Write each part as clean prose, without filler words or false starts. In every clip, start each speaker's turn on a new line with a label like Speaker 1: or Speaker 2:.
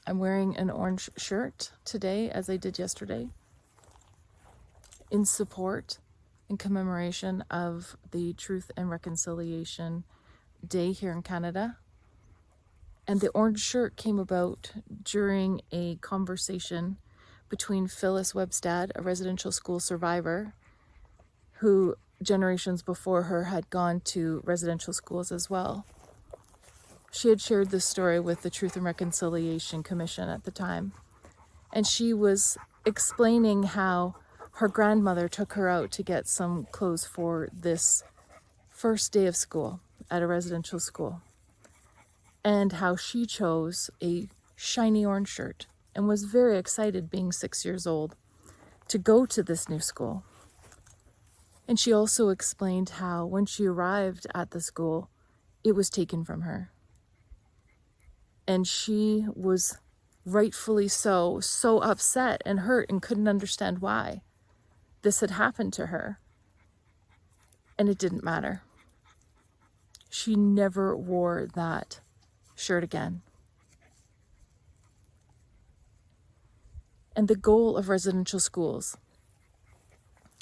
Speaker 1: I'm wearing an orange shirt today, as I did yesterday, in support and commemoration of the Truth and Reconciliation Day here in Canada. And the orange shirt came about during a conversation between Phyllis Webstad, a residential school survivor, who generations before her had gone to residential schools as well. She had shared this story with the Truth and Reconciliation Commission at the time. And she was explaining how her grandmother took her out to get some clothes for this first day of school at a residential school. And how she chose a shiny orange shirt and was very excited, being 6 years old, to go to this new school. And she also explained how when she arrived at the school, it was taken from her. And she was rightfully so upset and hurt and couldn't understand why this had happened to her. And it didn't matter. She never wore that shirt again. And the goal of residential schools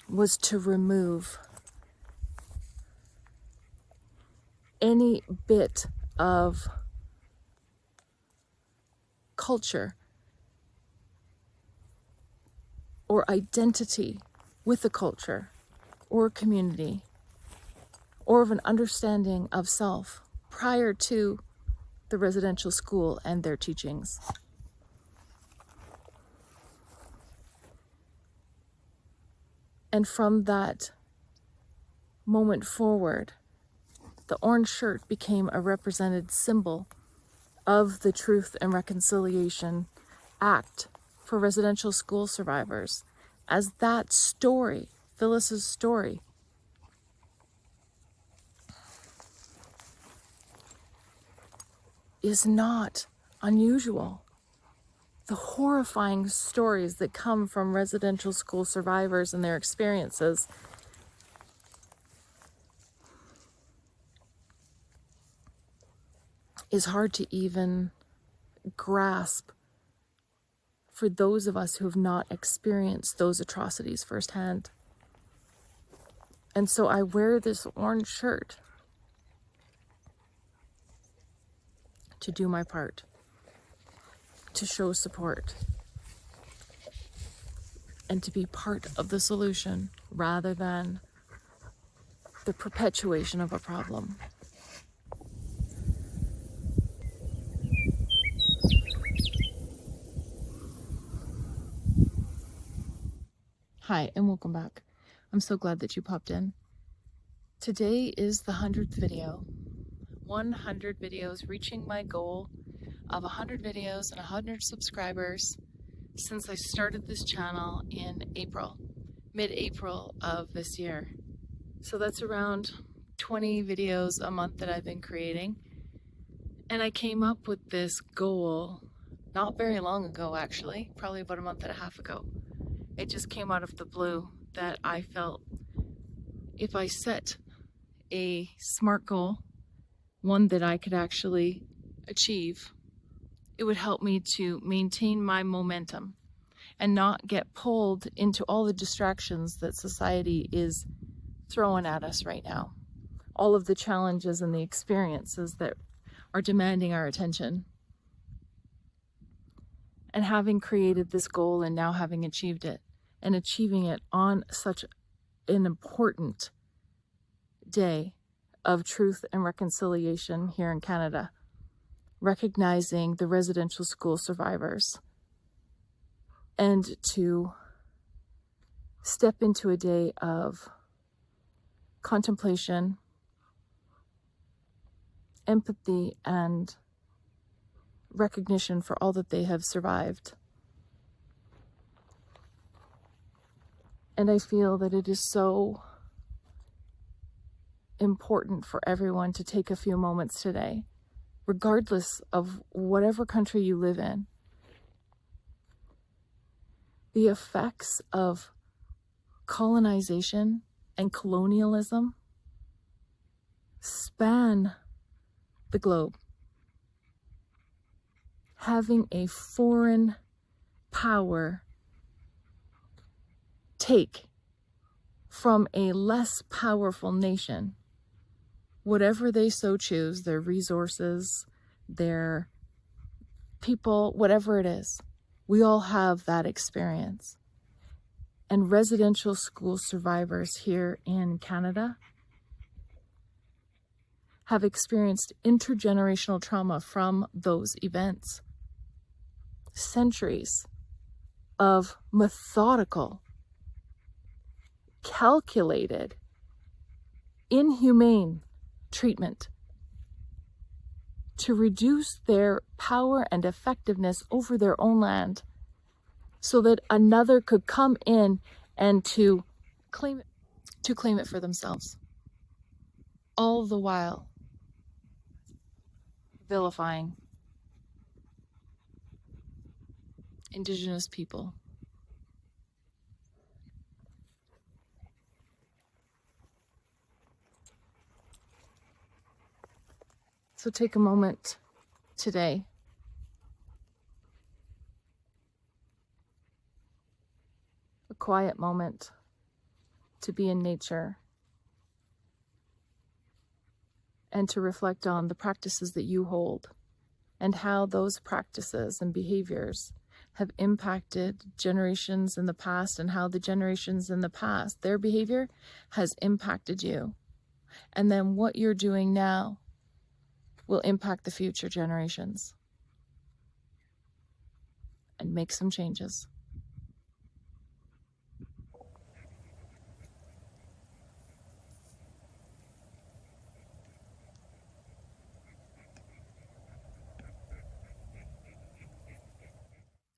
Speaker 1: was to remove any bit of culture or identity with a culture or a community or of an understanding of self prior to the residential school and their teachings. And from that moment forward, the orange shirt became a represented symbol of the Truth and Reconciliation Act for residential school survivors, as that story, Phyllis's story, is not unusual. The horrifying stories that come from residential school survivors and their experiences is hard to even grasp for those of us who have not experienced those atrocities firsthand. And so I wear this orange shirt to do my part, to show support, and to be part of the solution rather than the perpetuation of a problem. Hi, and welcome back. I'm so glad that you popped in. Today is the 100th video. 100 videos, reaching my goal of 100 videos and 100 subscribers since I started this channel in April, mid-April of this year. So that's around 20 videos a month that I've been creating. And I came up with this goal not very long ago, actually, probably about a month and a half ago. It just came out of the blue that I felt if I set a SMART goal, one that I could actually achieve, it would help me to maintain my momentum and not get pulled into all the distractions that society is throwing at us right now. All of the challenges and the experiences that are demanding our attention. And having created this goal and now having achieved it, and achieving it on such an important day of truth and reconciliation here in Canada, recognizing the residential school survivors, and to step into a day of contemplation, empathy, and recognition for all that they have survived. And I feel that it is so important for everyone to take a few moments today, regardless of whatever country you live in. The effects of colonization and colonialism span the globe, having a foreign power take from a less powerful nation whatever they so choose, their resources, their people, whatever it is. We all have that experience. And residential school survivors here in Canada have experienced intergenerational trauma from those events. Centuries of methodical, calculated, inhumane treatment to reduce their power and effectiveness over their own land so that another could come in and to claim it for themselves. All the while vilifying Indigenous people. So take a moment today a quiet moment to be in nature and to reflect on the practices that you hold and how those practices and behaviors have impacted generations in the past, and how the generations in the past, their behavior has impacted you. And then what you're doing now will impact the future generations. And make some changes.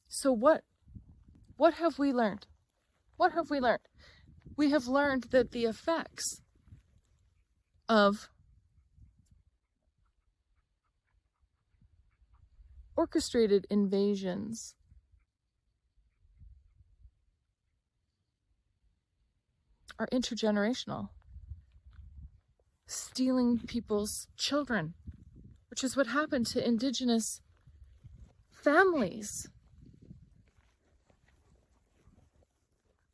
Speaker 1: So what have we learned? What have we learned? We have learned that the effects of orchestrated invasions are intergenerational. Stealing people's children, which is what happened to Indigenous families.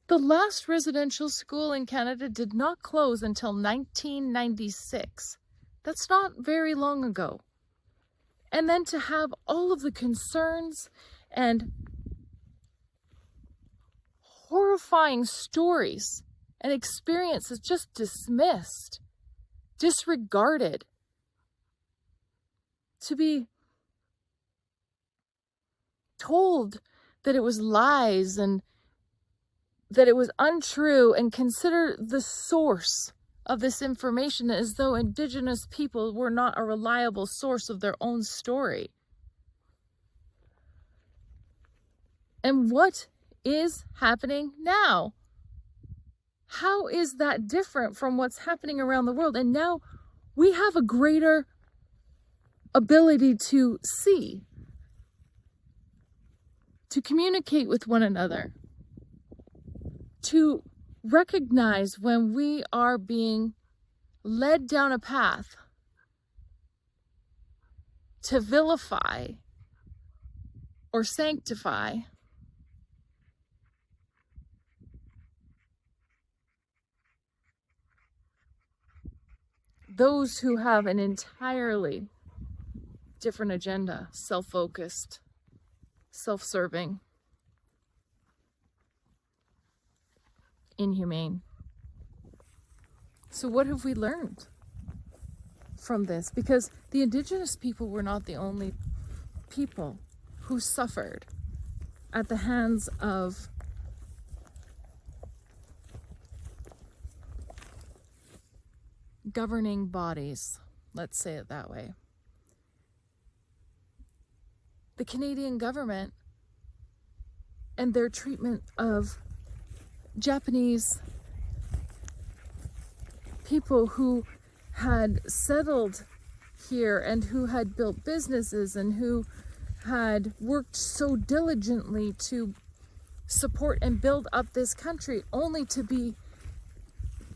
Speaker 1: The last residential school in Canada did not close until 1996. That's not very long ago. And then to have all of the concerns and horrifying stories and experiences just dismissed, disregarded, to be told that it was lies and that it was untrue, and consider the source of this information as though Indigenous people were not a reliable source of their own story. And what is happening now? How is that different from what's happening around the world? And now we have a greater ability to see, to communicate with one another, to recognize when we are being led down a path to vilify or sanctify those who have an entirely different agenda, self-focused, self-serving, inhumane. So what have we learned from this? Because the Indigenous people were not the only people who suffered at the hands of governing bodies, let's say it that way. The Canadian government and their treatment of Japanese people who had settled here and who had built businesses and who had worked so diligently to support and build up this country, only to be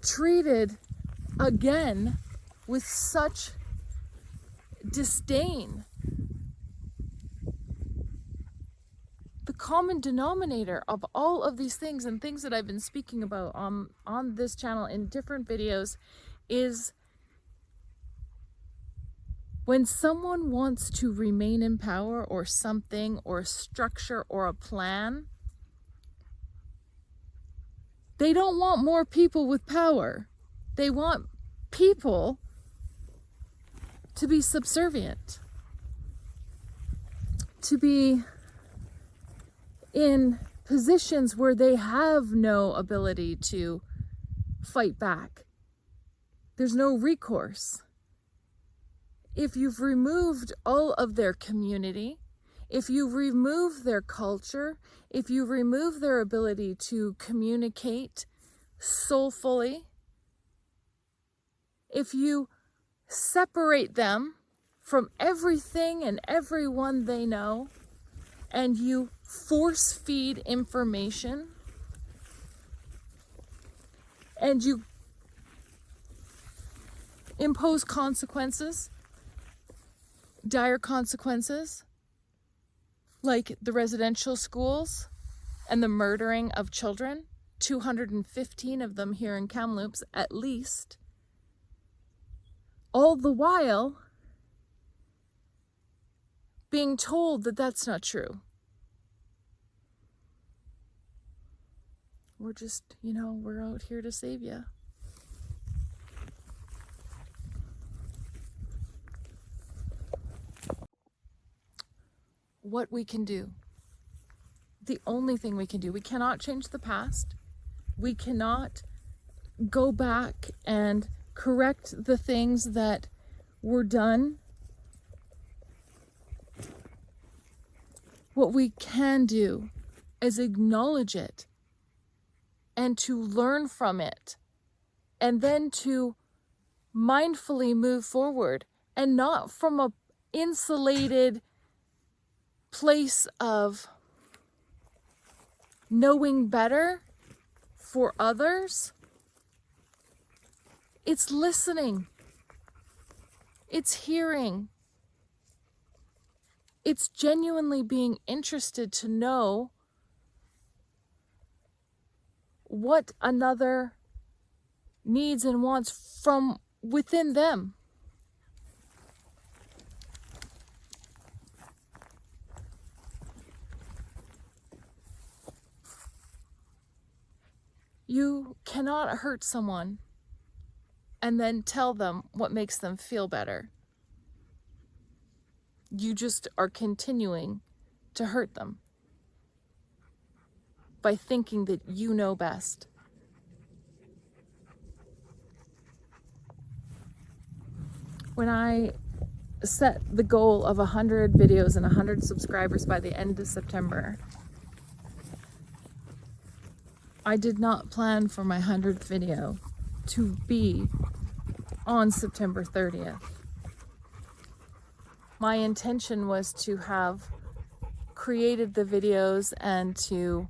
Speaker 1: treated again with such disdain the common denominator of all of these things and things that I've been speaking about on this channel in different videos is when someone wants to remain in power or something or a structure or a plan, they don't want more people with power. They want people to be subservient, to be in positions where they have no ability to fight back. There's no recourse. If you've removed all of their community, if you remove their culture, if you remove their ability to communicate soulfully, if you separate them from everything and everyone they know, and you force feed information, and you impose consequences, dire consequences, like the residential schools and the murdering of children, 215 of them here in Kamloops at least, all the while being told that that's not true. We're just, we're out here to save you. What we can do, the only thing we can do, we cannot change the past. We cannot go back and correct the things that were done. What we can do is acknowledge it and to learn from it, and then to mindfully move forward, and not from a insulated place of knowing better for others. It's listening. It's hearing. It's genuinely being interested to know what another needs and wants from within them. You cannot hurt someone and then tell them what makes them feel better. You just are continuing to hurt them by thinking that you know best. When I set the goal of 100 videos and 100 subscribers by the end of September, I did not plan for my 100th video to be on September 30th. My intention was to have created the videos and to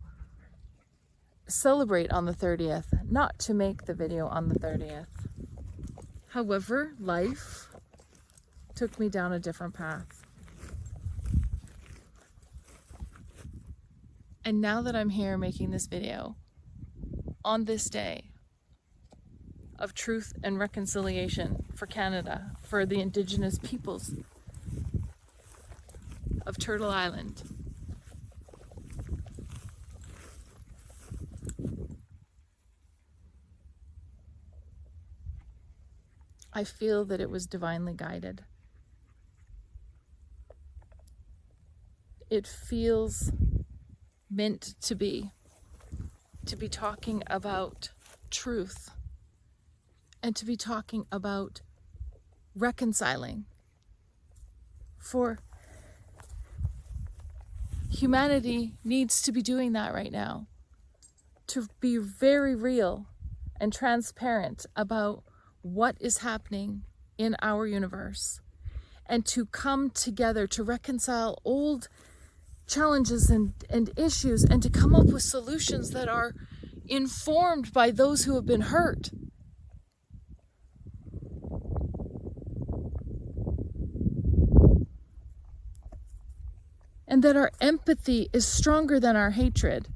Speaker 1: celebrate on the 30th, not to make the video on the 30th. However, life took me down a different path. And now that I'm here making this video, on this day of truth and reconciliation for Canada, for the Indigenous peoples of Turtle Island, I feel that it was divinely guided. It feels meant to be talking about truth and to be talking about reconciling. For humanity needs to be doing that right now, to be very real and transparent about what is happening in our universe, and to come together to reconcile old challenges and issues, and to come up with solutions that are informed by those who have been hurt. and that our empathy is stronger than our hatred.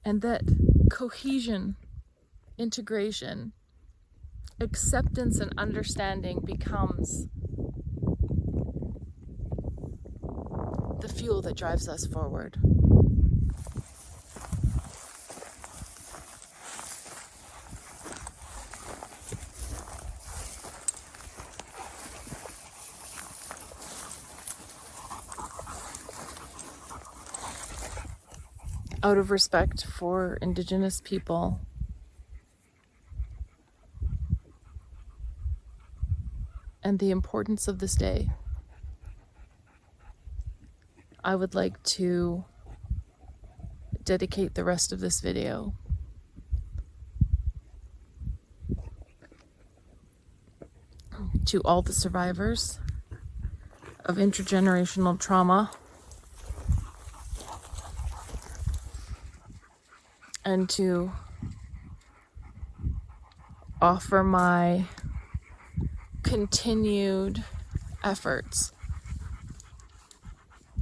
Speaker 1: And that cohesion, integration, acceptance, and understanding becomes the fuel that drives us forward. Out of respect for Indigenous people, and the importance of this day, I would like to dedicate the rest of this video to all the survivors of intergenerational trauma, and to offer my continued efforts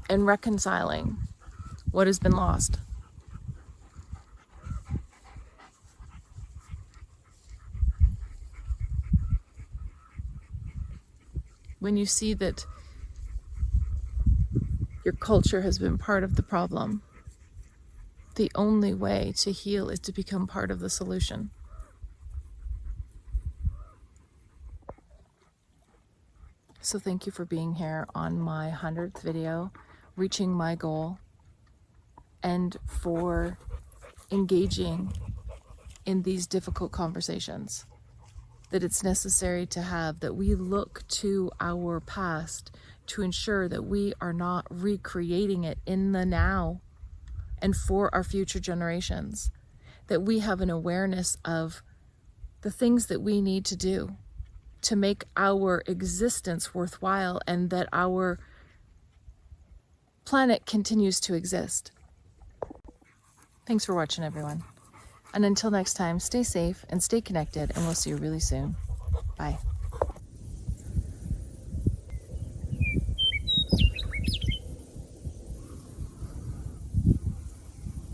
Speaker 1: in reconciling what has been lost. When you see that your culture has been part of the problem, the only way to heal is to become part of the solution. So thank you for being here on my 100th video, reaching my goal, and for engaging in these difficult conversations that it's necessary to have, that we look to our past to ensure that we are not recreating it in the now and for our future generations, that we have an awareness of the things that we need to do to make our existence worthwhile, and that our planet continues to exist. Thanks for watching, everyone. And until next time, stay safe and stay connected, and we'll see you really soon. Bye.